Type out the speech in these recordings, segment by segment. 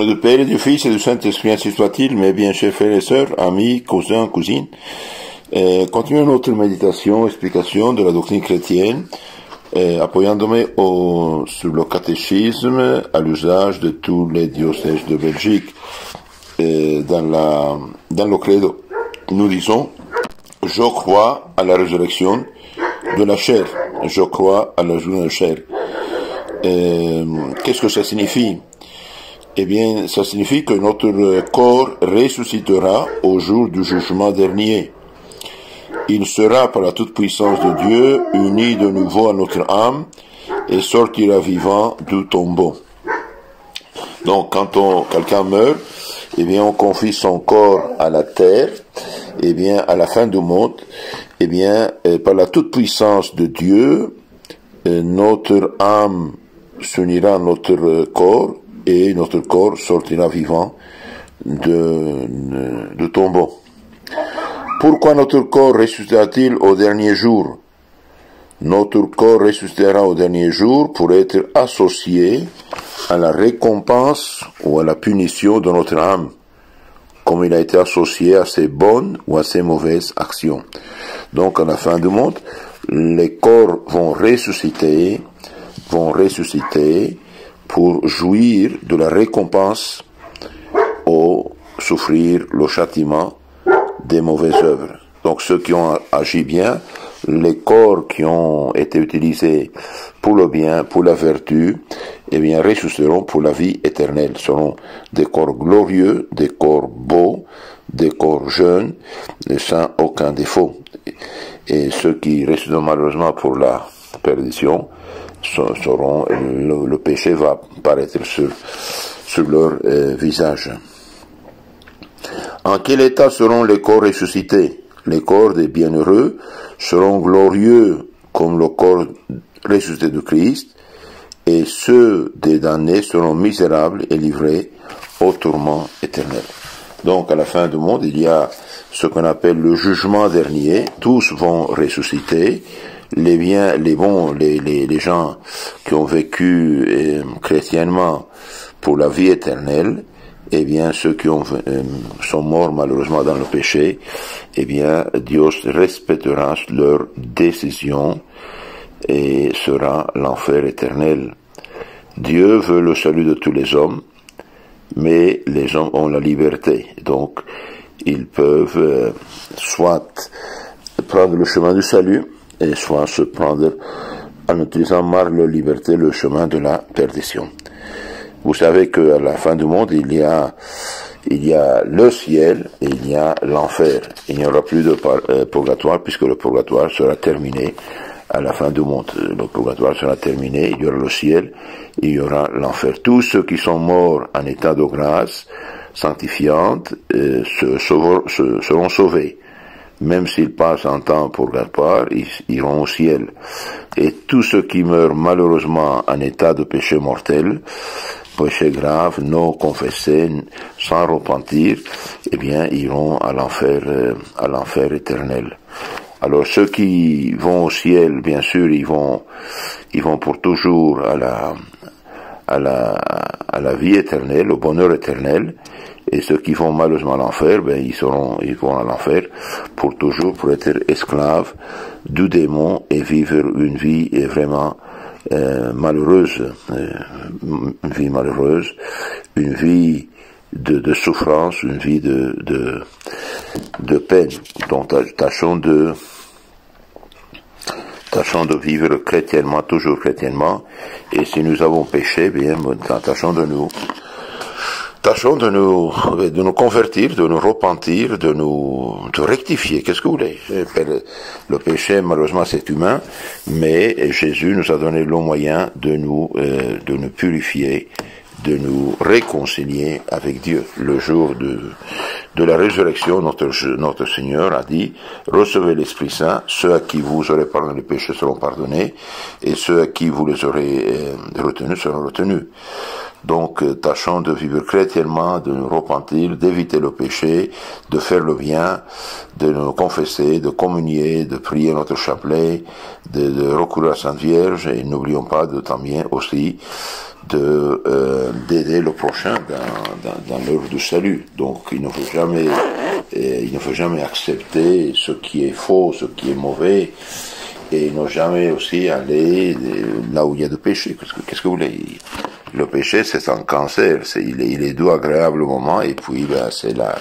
Du Père et du Fils et du Saint-Esprit, ainsi soit-il, mes bien chers frères et sœurs, amis, cousins, cousines. Continuons notre méditation, explication de la doctrine chrétienne, appuyant-nous sur le catéchisme à l'usage de tous les diocèses de Belgique. Dans le credo, nous disons, je crois à la résurrection de la chair. Je crois à la résurrection de la chair. Qu'est-ce que ça signifie? Eh bien, ça signifie que notre corps ressuscitera au jour du jugement dernier. Il sera par la toute-puissance de Dieu uni de nouveau à notre âme et sortira vivant du tombeau. Donc, quand quelqu'un meurt, eh bien, on confie son corps à la terre, eh bien, à la fin du monde, eh bien, par la toute-puissance de Dieu, notre âme s'unira à notre corps, et notre corps sortira vivant du tombeau. Pourquoi notre corps ressuscitera-t-il au dernier jour? Notre corps ressuscitera au dernier jour pour être associé à la récompense ou à la punition de notre âme, comme il a été associé à ses bonnes ou à ses mauvaises actions. Donc, à la fin du monde, les corps vont ressusciter pour jouir de la récompense ou souffrir le châtiment des mauvaises œuvres. Donc ceux qui ont agi bien, les corps qui ont été utilisés pour le bien, pour la vertu, eh bien ressusciteront pour la vie éternelle. Ce seront des corps glorieux, des corps beaux, des corps jeunes, sans aucun défaut. Et ceux qui ressusciteront malheureusement pour la perdition, le péché va paraître sur leur visage. En quel état seront les corps ressuscités? Les corps des bienheureux seront glorieux comme le corps ressuscité de Christ, et ceux des damnés seront misérables et livrés au tourment éternel. Donc à la fin du monde, il y a ce qu'on appelle le jugement dernier. Tous vont ressusciter. Les biens, les bons, les gens qui ont vécu chrétiennement pour la vie éternelle, eh bien, ceux qui sont morts malheureusement dans le péché, eh bien, Dieu respectera leur décision et sera l'enfer éternel. Dieu veut le salut de tous les hommes, mais les hommes ont la liberté. Donc, ils peuvent soit prendre le chemin du salut, et soit se prendre, en utilisant par leur liberté, le chemin de la perdition. Vous savez qu'à la fin du monde, il y a le ciel et il y a l'enfer. Il n'y aura plus de purgatoire, puisque le purgatoire sera terminé à la fin du monde. Le purgatoire sera terminé, il y aura le ciel, et il y aura l'enfer. Tous ceux qui sont morts en état de grâce sanctifiante seront sauvés. Même s'ils passent un temps au purgatoire, ils iront au ciel. Et tous ceux qui meurent malheureusement en état de péché mortel, péché grave, non confessé, sans repentir, eh bien, iront à l'enfer éternel. Alors, ceux qui vont au ciel, bien sûr, ils vont pour toujours à la vie éternelle, au bonheur éternel. Et ceux qui vont malheureusement à l'enfer, ben, ils vont à l'enfer pour toujours, pour être esclaves du démon et vivre une vie vraiment malheureuse, une vie de souffrance, une vie de peine. Donc, tâchons de vivre chrétiennement, toujours chrétiennement. Et si nous avons péché, bien, tâchons de nous convertir, de nous repentir, de rectifier. Qu'est-ce que vous voulez? Le péché, malheureusement, c'est humain, mais Jésus nous a donné le moyen de nous purifier, de nous réconcilier avec Dieu. Le jour de la résurrection, notre Seigneur a dit, recevez l'Esprit Saint, ceux à qui vous aurez pardonné les péchés seront pardonnés, et ceux à qui vous les aurez retenus seront retenus. Donc, tâchons de vivre chrétiennement, de nous repentir, d'éviter le péché, de faire le bien, de nous confesser, de communier, de prier notre chapelet, de recourir à la Sainte Vierge, et n'oublions pas de tant bien aussi d'aider le prochain dans l'œuvre du salut. Donc il ne faut jamais accepter ce qui est faux, ce qui est mauvais, et ne jamais aussi aller là où il y a du péché. Qu'est-ce que vous voulez? Le péché, c'est un cancer, il est doux, agréable au moment, et puis c'est la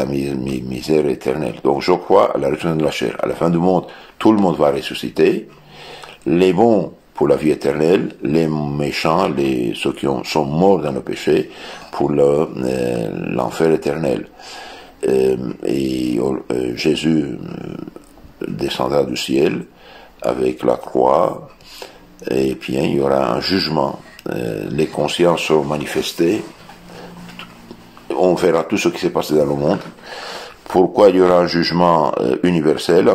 misère éternelle. Donc je crois à la résurrection de la chair. À la fin du monde, tout le monde va ressusciter. Les bons pour la vie éternelle, les méchants, ceux qui sont morts dans le péché, pour l'enfer éternel. Jésus descendra du ciel avec la croix, et puis il y aura un jugement. Les consciences seront manifestées. On verra tout ce qui s'est passé dans le monde. Pourquoi il y aura un jugement universel,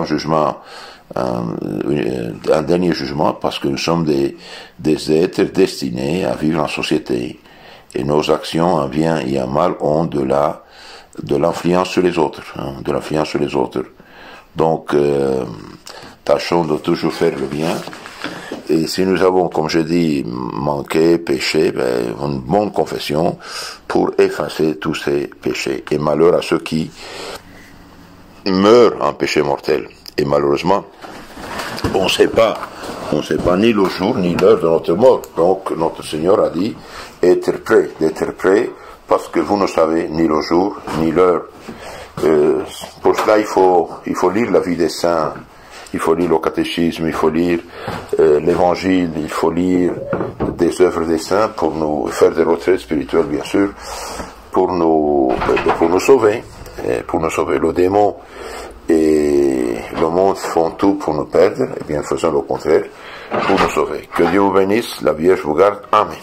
un dernier jugement? Parce que nous sommes des êtres destinés à vivre en société. Et nos actions, en bien et en mal, ont de l'influence sur les autres. De l'influence sur les autres. Donc, tâchons de toujours faire le bien. Et si nous avons, comme je dis, manqué, péché, une bonne confession pour effacer tous ces péchés. Et malheur à ceux qui meurent en péché mortel. Et malheureusement, on ne sait pas ni le jour ni l'heure de notre mort. Donc notre Seigneur a dit d'être prêt, parce que vous ne savez ni le jour ni l'heure. Pour cela, il faut lire la vie des saints. Il faut lire le catéchisme, il faut lire l'évangile, il faut lire des œuvres des saints pour nous faire des retraites spirituelles, bien sûr, pour nous sauver, le démon et le monde font tout pour nous perdre, et bien faisons le contraire pour nous sauver. Que Dieu vous bénisse, la Vierge vous garde. Amen.